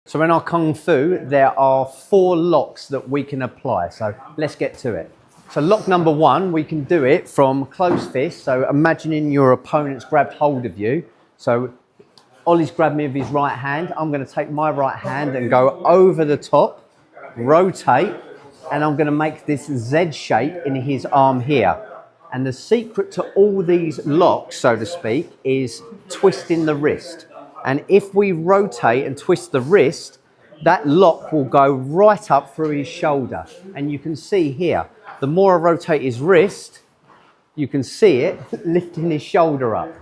So in our Kung Fu, there are 4 locks that we can apply. So let's get to it. So lock number 1, we can do it from closed fist. So imagining your opponent's grabbed hold of you. So Ollie's grabbed me with his right hand. I'm going to take my right hand and go over the top, rotate, and I'm going to make this Z shape in his arm here. And the secret to all these locks, so to speak, is twisting the wrist. And if we rotate and twist the wrist, that lock will go right up through his shoulder. And you can see here, the more I rotate his wrist, you can see it lifting his shoulder up.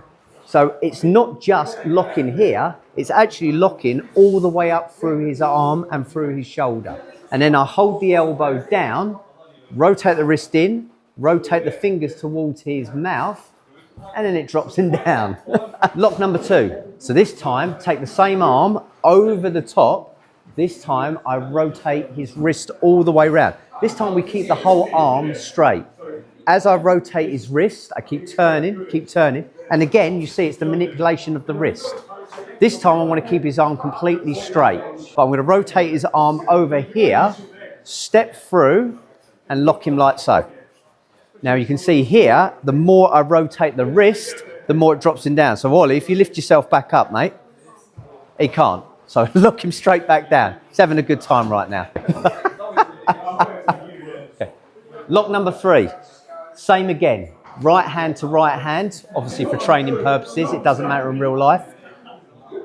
So it's not just locking here, it's actually locking all the way up through his arm and through his shoulder. And then I hold the elbow down, rotate the wrist in, rotate the fingers towards his mouth, and then it drops him down. Lock number 2. So this time, take the same arm over the top. This time, I rotate his wrist all the way around. This time, we keep the whole arm straight. As I rotate his wrist, I keep turning. And again, you see it's the manipulation of the wrist. This time, I want to keep his arm completely straight. But I'm going to rotate his arm over here, step through, and lock him like so. Now you can see here, the more I rotate the wrist, the more it drops him down. So Ollie, if you lift yourself back up, mate, he can't. So lock him straight back down. He's having a good time right now. Okay. Lock number 3, same again. Right hand to right hand, obviously for training purposes, it doesn't matter in real life.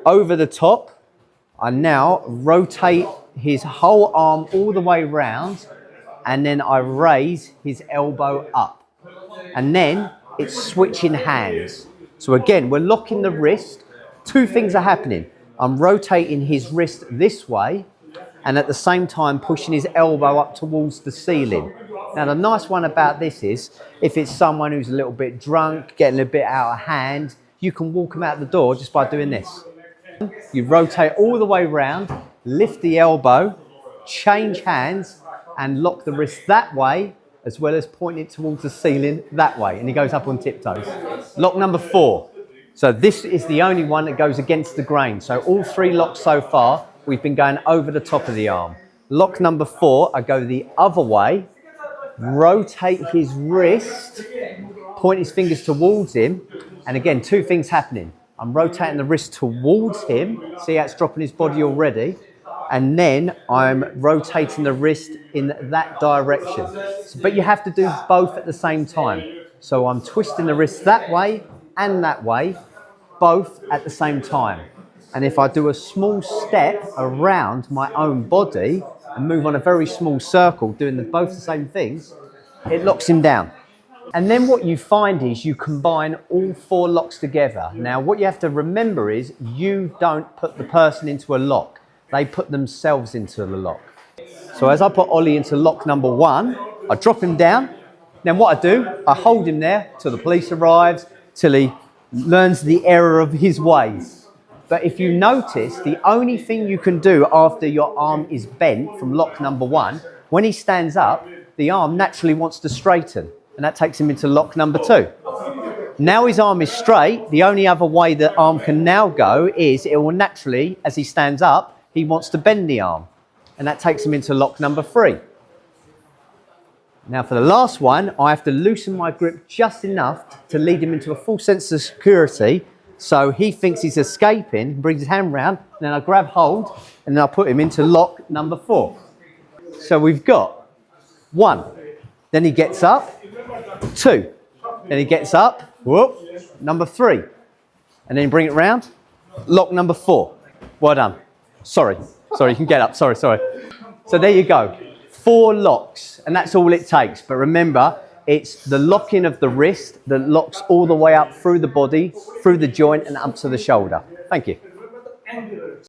Over the top, I now rotate his whole arm all the way round, and then I raise his elbow up. And then it's switching hands. So again, we're locking the wrist. 2 things are happening. I'm rotating his wrist this way, and at the same time pushing his elbow up towards the ceiling. Now the nice one about this is, if it's someone who's a little bit drunk, getting a bit out of hand, you can walk them out the door just by doing this. You rotate all the way around, lift the elbow, change hands, and lock the wrist that way, as well as pointing it towards the ceiling that way. And he goes up on tiptoes. Lock number 4. So this is the only one that goes against the grain. So all 3 locks so far, we've been going over the top of the arm. Lock number 4, I go the other way, rotate his wrist, point his fingers towards him. And again, 2 things happening. I'm rotating the wrist towards him. See how it's dropping his body already? And then I'm rotating the wrist in that direction. But you have to do both at the same time. So I'm twisting the wrist that way and that way, both at the same time. And if I do a small step around my own body and move on a very small circle, doing both the same things, it locks him down. And then what you find is you combine all 4 locks together. Now, what you have to remember is you don't put the person into a lock. They put themselves into the lock. So as I put Ollie into lock number 1, I drop him down. Then what I do, I hold him there till the police arrives, till he learns the error of his ways. But if you notice, the only thing you can do after your arm is bent from lock number 1, when he stands up, the arm naturally wants to straighten. And that takes him into lock number 2. Now his arm is straight, the only other way the arm can now go is it will naturally, as he stands up, he wants to bend the arm. And that takes him into lock number 3. Now for the last one, I have to loosen my grip just enough to lead him into a full sense of security. So he thinks he's escaping, brings his hand round, and then I grab hold, and then I put him into lock number 4. So we've got 1, then he gets up, 2, then he gets up, whoop, number 3, and then bring it round, lock number 4. Well done. Sorry, you can get up, sorry. So there you go, 4 locks, and that's all it takes. But remember, it's the locking of the wrist that locks all the way up through the body, through the joint and up to the shoulder. Thank you.